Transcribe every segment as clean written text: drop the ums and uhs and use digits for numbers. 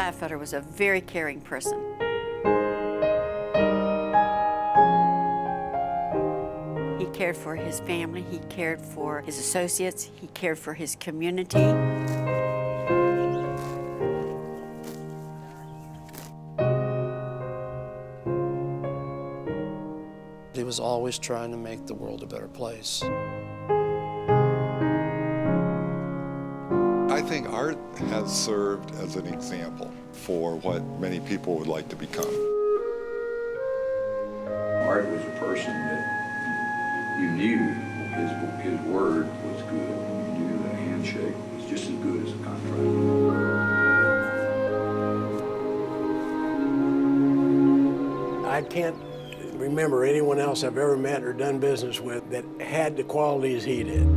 Glatfelter was a very caring person. He cared for his family, he cared for his associates, he cared for his community. He was always trying to make the world a better place. I think Art has served as an example for what many people would like to become. Art was a person that you knew his word was good. You knew the handshake was just as good as a contract. I can't remember anyone else I've ever met or done business with that had the qualities he did.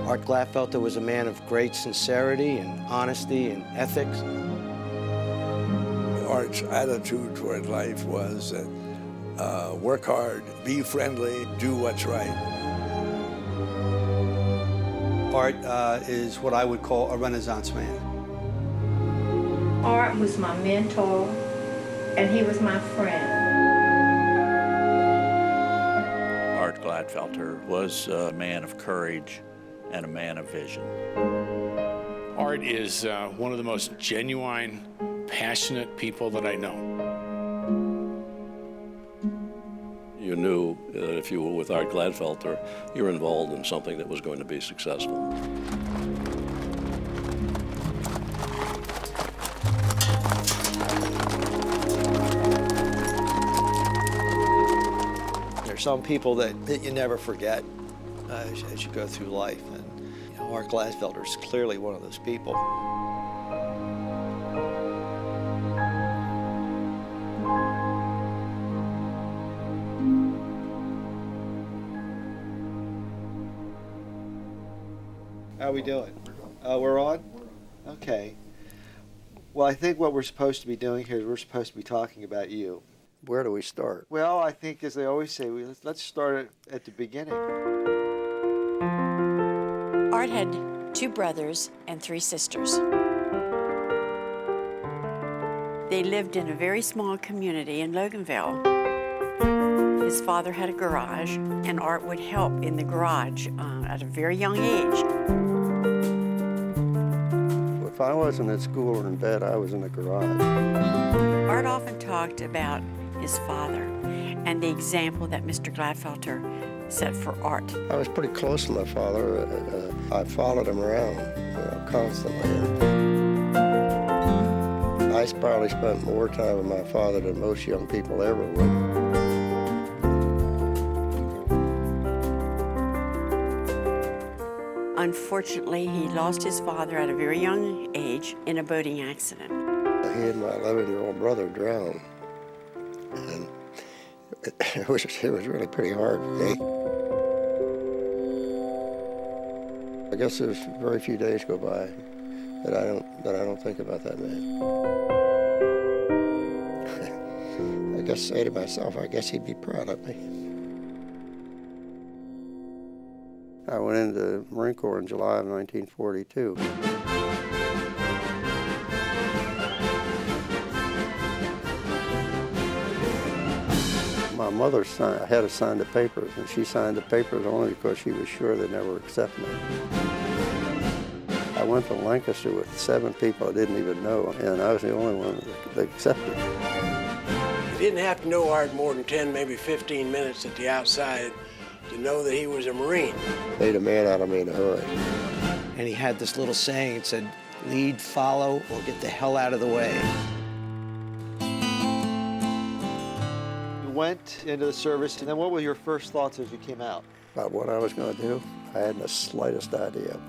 Art Glatfelter was a man of great sincerity and honesty and ethics. Art's attitude toward life was that work hard, be friendly, do what's right. Art is what I would call a Renaissance man. Art was my mentor, and he was my friend. Art Glatfelter was a man of courage and a man of vision. Art is one of the most genuine, passionate people that I know. You knew that if you were with Art Glatfelter, you were involved in something that was going to be successful. There's some people that you never forget as you go through life. And you know, Art Glatfelter is clearly one of those people. How are we doing? We're on? Okay. Well, I think what we're supposed to be doing here is we're supposed to be talking about you. Where do we start? Well, I think, as they always say, let's start at the beginning. Art had 2 brothers and 3 sisters. They lived in a very small community in Loganville. His father had a garage, and Art would help in the garage at a very young age. If I wasn't at school or in bed, I was in the garage. Art often talked about his father and the example that Mr. Glatfelter set for Art. I was pretty close to my father. I followed him around constantly. I probably spent more time with my father than most young people ever would. Unfortunately, he lost his father at a very young age in a boating accident. He and my 11-year-old brother drowned, and it was really pretty hard for me. I guess there's very few days go by that I don't think about that man. I guess say to myself, I guess he'd be proud of me. I went into the Marine Corps in July of 1942. My mother had to sign the papers, and she signed the papers only because she was sure they'd never accept me. I went to Lancaster with 7 people I didn't even know, and I was the only one that accepted. You didn't have to know Art more than 10, maybe 15 minutes at the outside to know that he was a Marine. Made a man out of me in a hurry. And he had this little saying, it said, lead, follow, or get the hell out of the way. You went into the service, and then what were your first thoughts as you came out? About what I was going to do, I hadn't the slightest idea.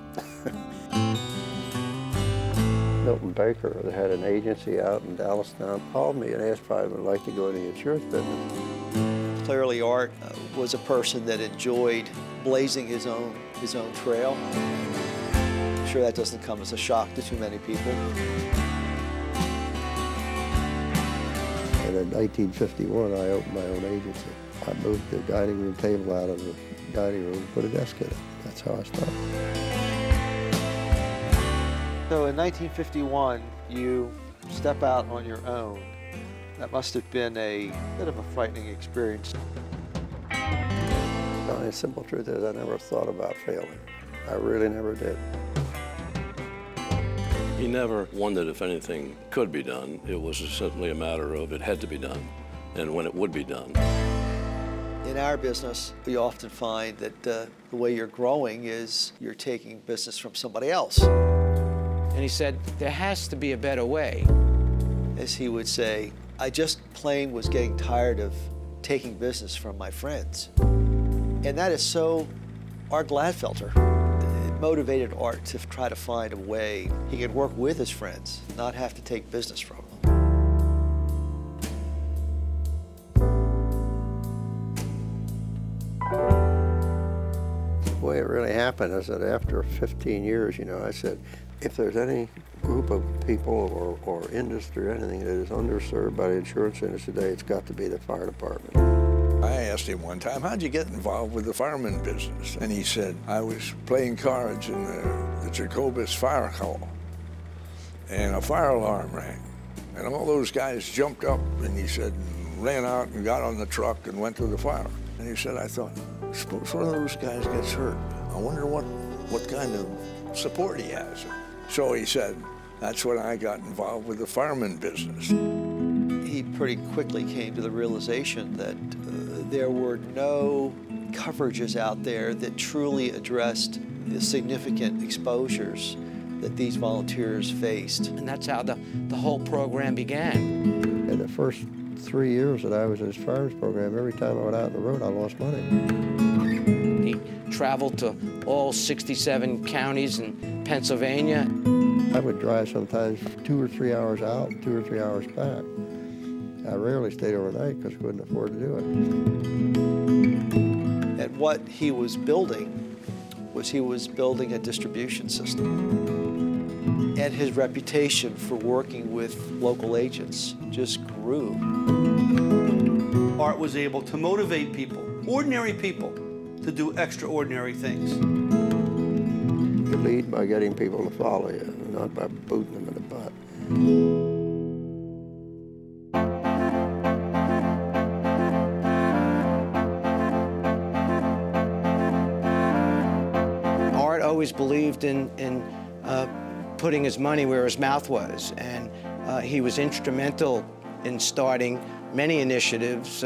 Milton Baker, that had an agency out in Dallastown, called me and asked if I would like to go into the insurance business. Clearly, Art was a person that enjoyed blazing his own trail. I'm sure that doesn't come as a shock to too many people. And in 1951, I opened my own agency. I moved the dining room table out of the dining room and put a desk in it. That's how I started. So in 1951, you step out on your own. That must have been a bit of a frightening experience. The only simple truth is I never thought about failing. I really never did. He never wondered if anything could be done. It was simply a matter of it had to be done and when it would be done. In our business, we often find that the way you're growing is you're taking business from somebody else. And he said, there has to be a better way. As he would say, I just plain was getting tired of taking business from my friends. And that is so Art Glatfelter. It motivated Art to try to find a way he could work with his friends, not have to take business from them. The way it really happened is that after 15 years, you know, I said, if there's any group of people or industry or anything that is underserved by the insurance industry today, it's got to be the fire department. I asked him one time, how'd you get involved with the fireman business? And he said, I was playing cards in the Jacobus fire hall, and a fire alarm rang. And all those guys jumped up, and he said, ran out and got on the truck and went to the fire. And he said, I thought, suppose one of those guys gets hurt. I wonder what kind of support he has. So he said, that's when I got involved with the fireman business. He pretty quickly came to the realization that there were no coverages out there that truly addressed the significant exposures that these volunteers faced. And that's how the whole program began. In the first 3 years that I was in this fireman's program, every time I went out on the road, I lost money. He traveled to all 67 counties in Pennsylvania. I would drive sometimes 2 or 3 hours out and 2 or 3 hours back. I rarely stayed overnight because I couldn't afford to do it. And what he was building a distribution system. And his reputation for working with local agents just grew. Art was able to motivate people, ordinary people, to do extraordinary things. You lead by getting people to follow you, not by booting them in the butt. Art always believed in putting his money where his mouth was, and he was instrumental in starting many initiatives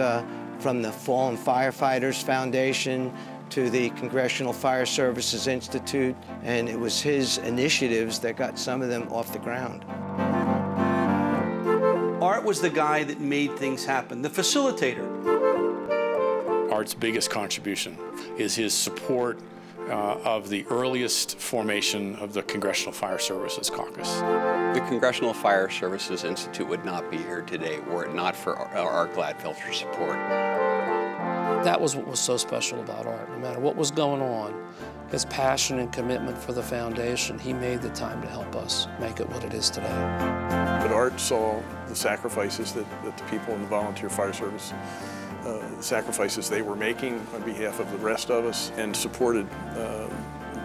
from the Fallen Firefighters Foundation to the Congressional Fire Services Institute, and it was his initiatives that got some of them off the ground. Art was the guy that made things happen, the facilitator. Art's biggest contribution is his support of the earliest formation of the Congressional Fire Services Caucus. The Congressional Fire Services Institute would not be here today were it not for Art Glatfelter's support. That was what was so special about Art. No matter what was going on, his passion and commitment for the foundation, he made the time to help us make it what it is today. But Art saw the sacrifices that the people in the volunteer fire service, the sacrifices they were making on behalf of the rest of us, and supported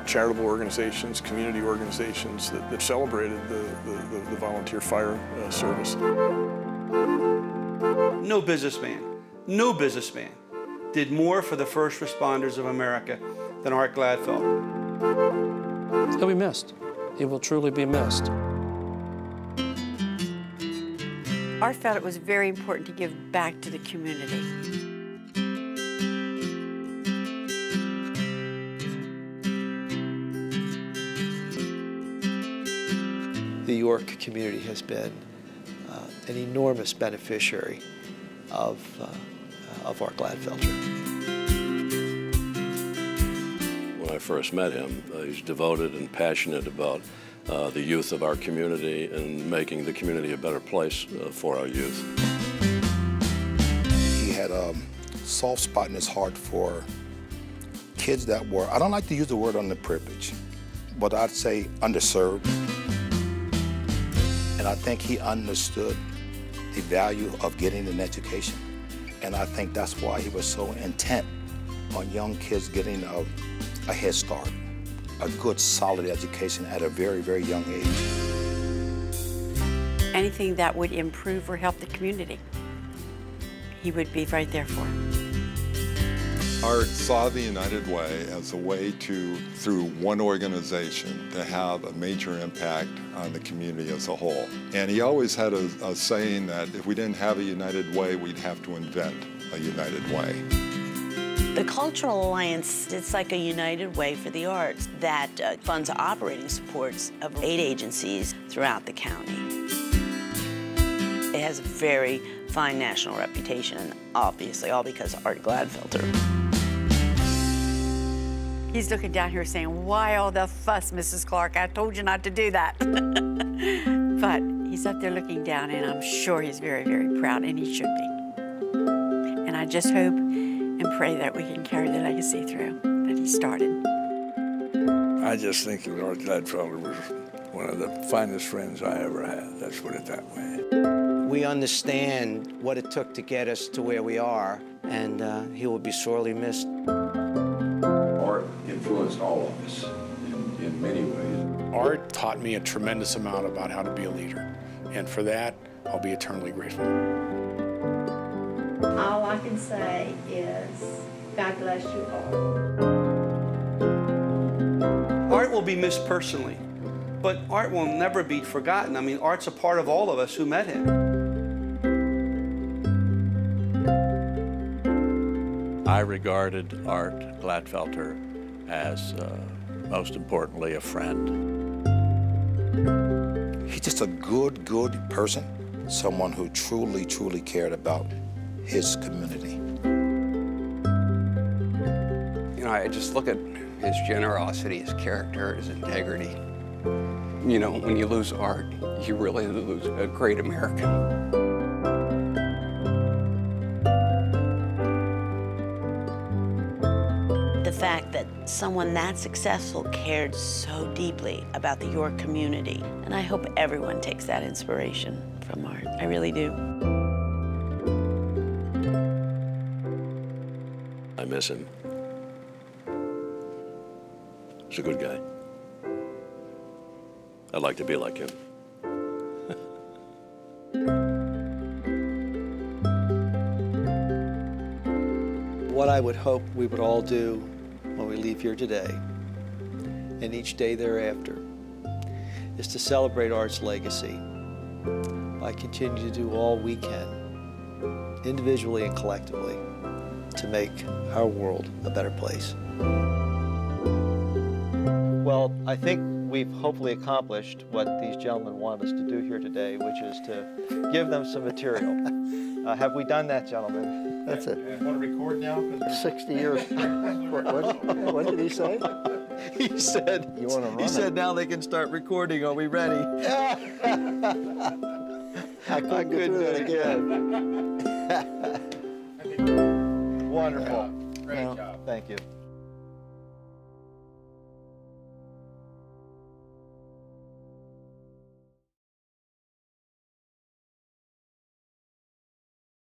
charitable organizations, community organizations that celebrated the volunteer fire service. No businessman did more for the first responders of America than Art Glatfelter. He'll be missed. He will truly be missed. Art felt it was very important to give back to the community. The York community has been an enormous beneficiary of Art Glatfelter. When I first met him, he's devoted and passionate about the youth of our community and making the community a better place for our youth. He had a soft spot in his heart for kids that were, I don't like to use the word underprivileged, but I'd say underserved. And I think he understood the value of getting an education. And I think that's why he was so intent on young kids getting a head start, a good, solid education at a very, very young age. anything that would improve or help the community, he would be right there for. Art saw the United Way as a way to, through one organization, to have a major impact on the community as a whole. And he always had a saying that if we didn't have a United Way, we'd have to invent a United Way. The Cultural Alliance, it's like a united way for the arts that funds operating supports of 8 agencies throughout the county. It has a very fine national reputation, and obviously all because of Art Glatfelter. He's looking down here saying, why all the fuss, Mrs. Clark? I told you not to do that. But he's up there looking down, and I'm sure he's very, very proud, and he should be. And I just hope and pray that we can carry the legacy through that he started. I just think that Art Glatfelter was one of the finest friends I ever had. Let's put it that way. We understand what it took to get us to where we are, and he will be sorely missed. Art influenced all of us in many ways. Art taught me a tremendous amount about how to be a leader, and for that, I'll be eternally grateful. All I can say is, God bless you all. Art will be missed personally, but Art will never be forgotten. I mean, Art's a part of all of us who met him. I regarded Art Glatfelter as, most importantly, a friend. He's just a good person, someone who truly cared about his community. You know, I just look at his generosity, his character, his integrity. You know, when you lose Art, you really lose a great American. The fact that someone that successful cared so deeply about the York community, and I hope everyone takes that inspiration from Art. I really do. I miss him. He's a good guy. I'd like to be like him. What I would hope we would all do when we leave here today, and each day thereafter, is to celebrate Art's legacy by continuing to do all we can, individually and collectively, to make our world a better place. Well, I think we've hopefully accomplished what these gentlemen want us to do here today, which is to give them some material. Have we done that, gentlemen? That's it. Want to record now? 60 years. What did he say? He said, you want to run he said now they can start recording. Are we ready? I couldn't get through that again. Wonderful. Great job. Thank you.